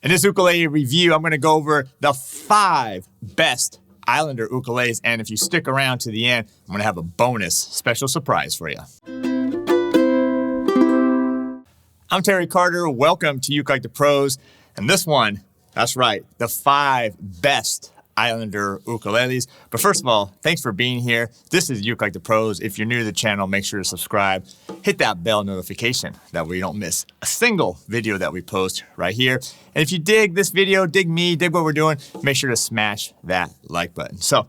In this ukulele review, I'm going to go over the 5 best Islander ukuleles, and if you stick around to the end, I'm going to have a bonus special surprise for you. I'm Terry Carter. Welcome to ukelikethepros, and this one, that's right, the 5 best Islander ukuleles. But first of all, thanks for being here. This is ukelikethepros. If you're new to the channel, make sure to subscribe. Hit that bell notification. That way you don't miss a single video that we post right here. And if you dig this video, dig me, dig what we're doing, make sure to smash that like button. So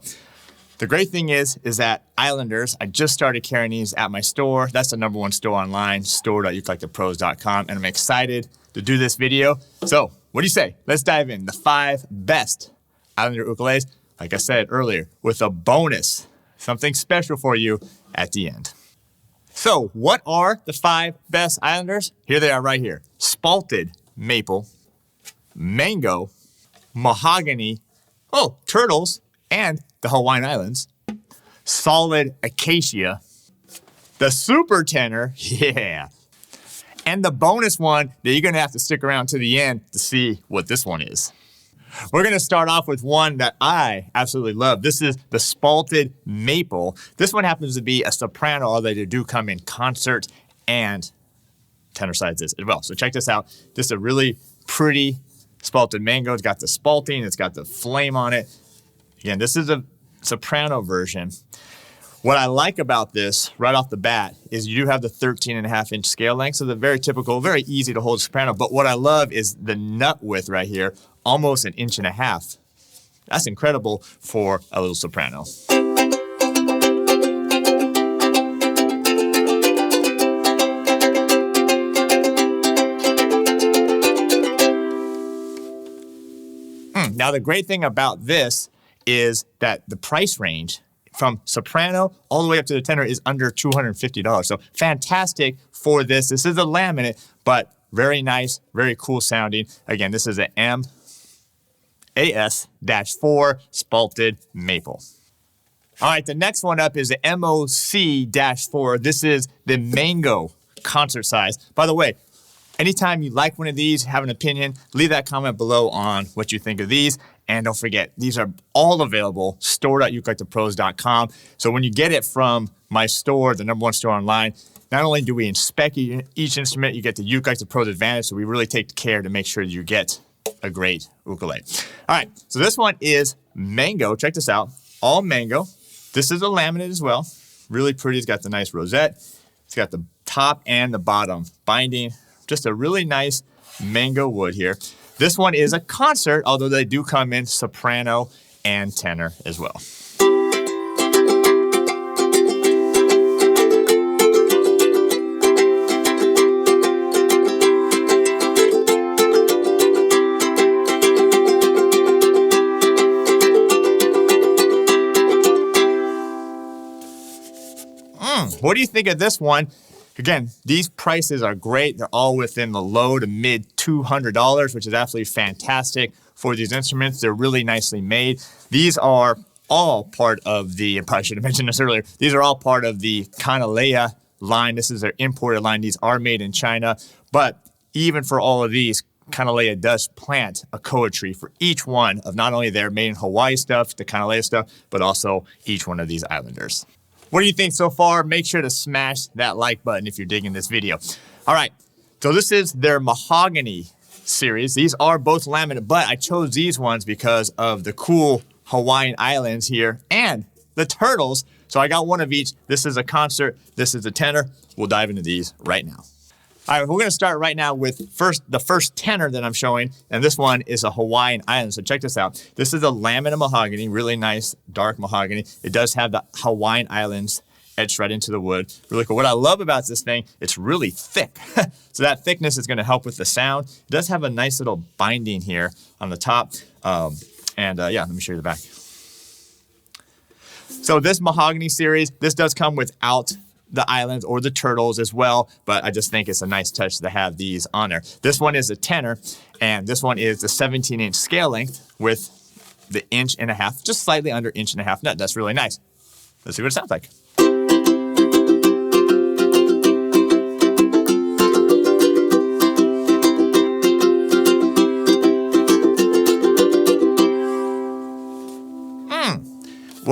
the great thing is that Islanders, I just started carrying these at my store. That's the #1 store online, store.ukelikethepros.com. And I'm excited to do this video. So what do you say? Let's dive in. The 5 best Islander ukuleles, like I said earlier, with a bonus, something special for you at the end. So what are the 5 best Islanders? Here they are right here. Spalted maple, mango, mahogany, turtles, and the Hawaiian Islands, solid acacia, the super tenor, yeah, and the bonus one that you're gonna have to stick around to the end to see what this one is. We're going to start off with one that I absolutely love. This is the Spalted Maple. This one happens to be a soprano, although they do come in concert and tenor sizes as well. So check this out. This is a really pretty spalted mango. It's got the spalting. It's got the flame on it. Again, this is a soprano version. What I like about this right off the bat is you do have the 13.5-inch scale length. So the very typical, very easy to hold soprano. But what I love is the nut width right here. Almost 1.5 inches. That's incredible for a little soprano. Now the great thing about this is that the price range from soprano all the way up to the tenor is under $250. So fantastic for this. This is a laminate, but very nice, very cool sounding. Again, this is an MAS-4 Spalted Maple. All right, the next one up is the MOC-4. This is the mango concert size. By the way, anytime you like one of these, have an opinion, leave that comment below on what you think of these. And don't forget, these are all available, store.ukelikethepros.com. So when you get it from my store, the #1 store online, not only do we inspect each instrument, you get the Ukelike the Pros Advantage, so we really take care to make sure you get a great ukulele. All right, so this one is mango. Check this out, all mango. This is a laminate as well. Really pretty. It's got the nice rosette. It's got the top and the bottom binding. Just a really nice mango wood here. This one is a concert, although they do come in soprano and tenor as well. What do you think of this one? Again, these prices are great. They're all within the low to mid $200, which is absolutely fantastic for these instruments. They're really nicely made. These are all part of the, I probably should have mentioned this earlier, these are all part of the Kanile'a line. This is their imported line. These are made in China. But even for all of these, Kanile'a does plant a koa tree for each one of not only their made in Hawaii stuff, the Kanile'a stuff, but also each one of these Islanders. What do you think so far? Make sure to smash that like button if you're digging this video. All right, so this is their Mahogany series. These are both laminate, but I chose these ones because of the cool Hawaiian Islands here and the turtles. So I got one of each. This is a concert. This is a tenor. We'll dive into these right now. All right, we're going to start right now with the first tenor that I'm showing, and this one is a Hawaiian Island. So check this out. This is a laminate mahogany, really nice dark mahogany. It does have the Hawaiian Islands etched right into the wood. Really cool. What I love about this thing, it's really thick. So that thickness is going to help with the sound. It does have a nice little binding here on the top. Yeah, let me show you the back. So this mahogany series, this does come without the islands or the turtles as well, but I just think it's a nice touch to have these on there. This one is a tenor, and this one is the 17-inch scale length with the 1.5 inches, just slightly under 1.5 inches nut. That's really nice. Let's see what it sounds like.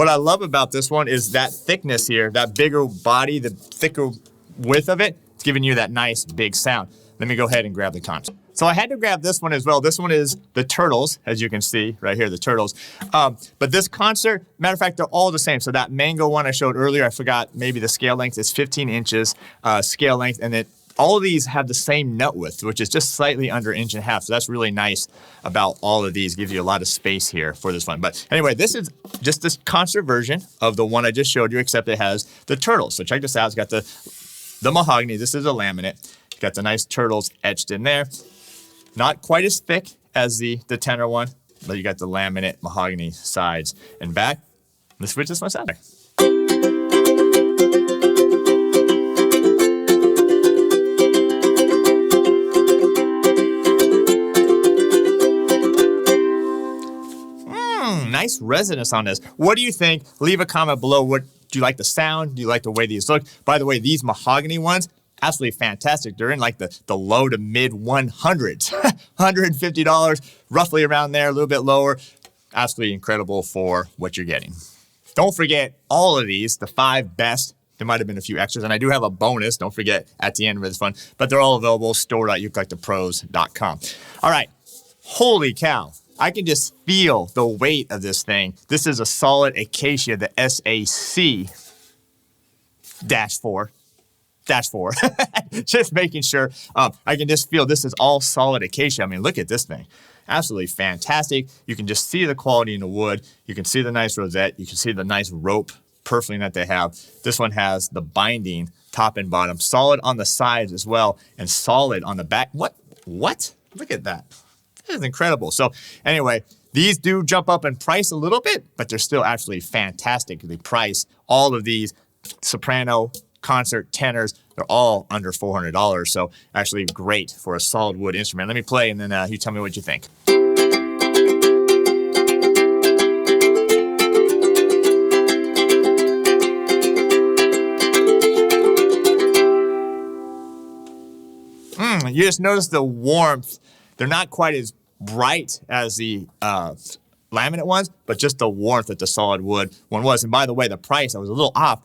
What I love about this one is that thickness here, that bigger body, the thicker width of it, it's giving you that nice big sound. Let me go ahead and grab the concert. So I had to grab this one as well. This one is the Turtles, as you can see right here, the Turtles. But this concert, matter of fact, they're all the same. So that mango one I showed earlier, I forgot maybe the scale length is 15 inches scale length, and all of these have the same note width, which is just slightly under 1.5 inches. So that's really nice about all of these. Gives you a lot of space here for this one. But anyway, this is just this concert version of the one I just showed you, except it has the Turtles. So check this out. It's got the mahogany. This is a laminate. It's got the nice turtles etched in there. Not quite as thick as the tenor one, but you got the laminate mahogany sides and back. Let's switch this one out. Nice resonance on this. What do you think? Leave a comment below. What do you like the sound? Do you like the way these look? By the way, these mahogany ones, absolutely fantastic. They're in like the low to mid 100s, $150, roughly around there, a little bit lower. Absolutely incredible for what you're getting. Don't forget all of these, the 5 best. There might have been a few extras, and I do have a bonus. Don't forget at the end of this one, but they're all available. store.ukelikethepros.com. All right, holy cow. I can just feel the weight of this thing. This is a solid Acacia, the SAC-4. Just making sure. I can just feel this is all solid Acacia. I mean, look at this thing. Absolutely fantastic. You can just see the quality in the wood. You can see the nice rosette. You can see the nice rope purfling that they have. This one has the binding top and bottom. Solid on the sides as well, and solid on the back. What? Look at that. This is incredible. So anyway, these do jump up in price a little bit, but they're still absolutely fantastically priced. All of these soprano, concert, tenors, they're all under $400. So actually great for a solid wood instrument. Let me play and then you tell me what you think. You just notice the warmth. They're not quite as bright as the laminate ones, but just the warmth that the solid wood one was. And by the way, the price, I was a little off.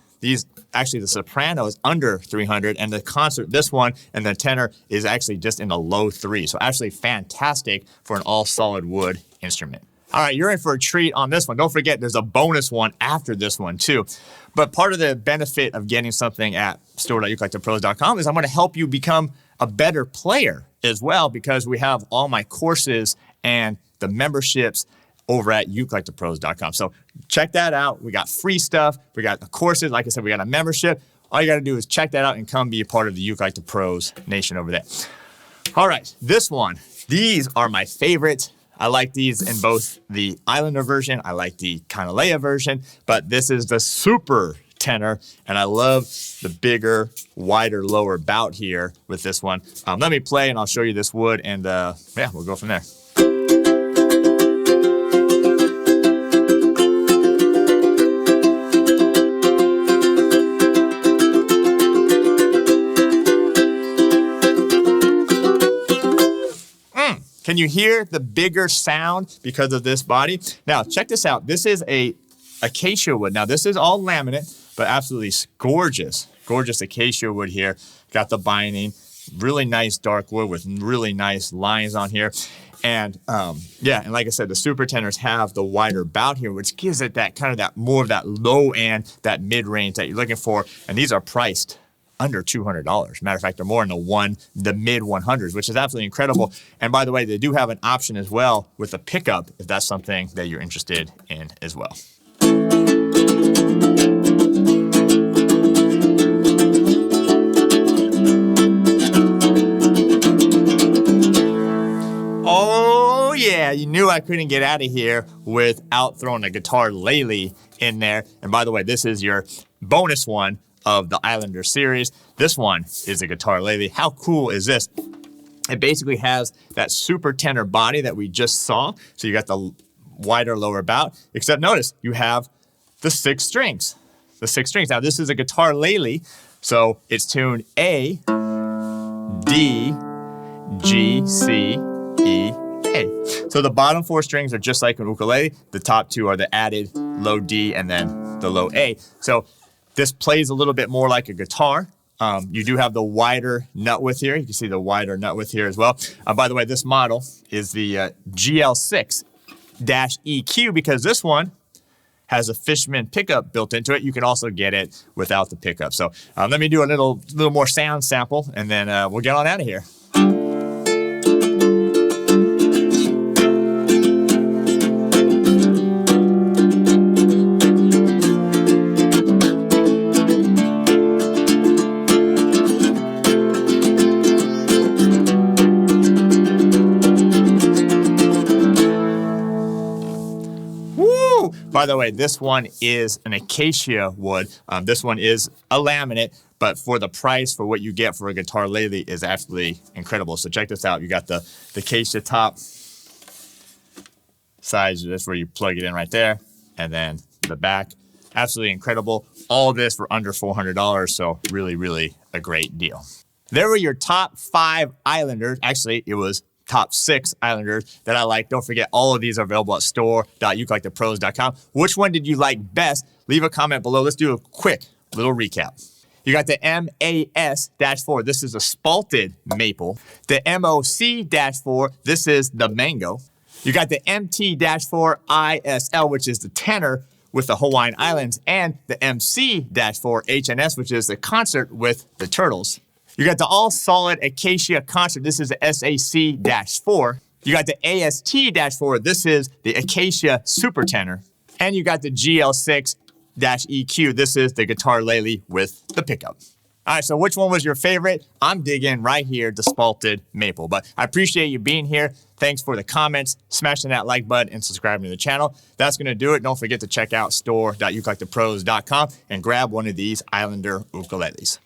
Actually, the soprano is under $300, and the concert, this one, and the tenor is actually just in the low $300s. So actually fantastic for an all solid wood instrument. All right, you're in for a treat on this one. Don't forget, there's a bonus one after this one too. But part of the benefit of getting something at store.ukelikethepros.com is I'm going to help you become a better player as well, because we have all my courses and the memberships over at ukelikethepros.com. So check that out. We got free stuff. We got the courses. Like I said, we got a membership. All you got to do is check that out and come be a part of the Uke Like the Pros Nation over there. All right, this one. These are my favorite. I like these in both the Islander version. I like the Kanile'a version, but this is the super tenor, and I love the bigger, wider, lower bout here with this one. Let me play, and I'll show you this wood, and yeah, we'll go from there. Can you hear the bigger sound because of this body? Now, check this out. This is a acacia wood. Now, this is all laminate, but absolutely gorgeous, gorgeous acacia wood here. Got the binding, really nice dark wood with really nice lines on here. And yeah, and like I said, the super tenors have the wider bout here, which gives it that kind of that more of that low end, that mid range that you're looking for. And these are priced under $200. Matter of fact, they're more in the mid 100s, which is absolutely incredible. And by the way, they do have an option as well with a pickup if that's something that you're interested in as well. Oh yeah, you knew I couldn't get out of here without throwing a Guitarlele in there. And by the way, this is your bonus one of the Islander series. This one is a Guitarlele. How cool is this? It basically has that super tenor body that we just saw. So you got the wider lower bout, except notice you have the 6 strings. The 6 strings. Now this is a Guitarlele, so it's tuned A, D, G, C, E, A. So So the bottom 4 strings are just like an ukulele. The top 2 are the added low D and then the low A. So this plays a little bit more like a guitar. You do have the wider nut width here. You can see the wider nut width here as well. By the way, this model is the GL6-EQ because this one has a Fishman pickup built into it. You can also get it without the pickup. So let me do a little more sound sample, and then we'll get on out of here. By the way, this one is an acacia wood. This one is a laminate, but for the price, for what you get for a Guitarlele is absolutely incredible. So check this out. You got the acacia top size. That's where you plug it in right there. And then the back. Absolutely incredible. All of this for under $400. So really, really a great deal. There were your top 5 Islanders. Actually, it was top 6 Islanders that I like. Don't forget, all of these are available at store.ukelikethepros.com. Which one did you like best? Leave a comment below. Let's do a quick little recap. You got the MAS-4. This is a Spalted maple. The MOC-4. This is the mango. You got the MT-4 ISL, which is the tenor with the Hawaiian Islands, and the MC-4 HNS, which is the concert with the turtles. You got the all-solid Acacia concert. This is the SAC-4. You got the AST-4. This is the Acacia super tenor. And you got the GL6-EQ. This is the Guitarlele with the pickup. All right, so which one was your favorite? I'm digging right here, the Spalted maple. But I appreciate you being here. Thanks for the comments, smashing that like button, and subscribing to the channel. That's going to do it. Don't forget to check out store.ukelikethepros.com and grab one of these Islander ukuleles.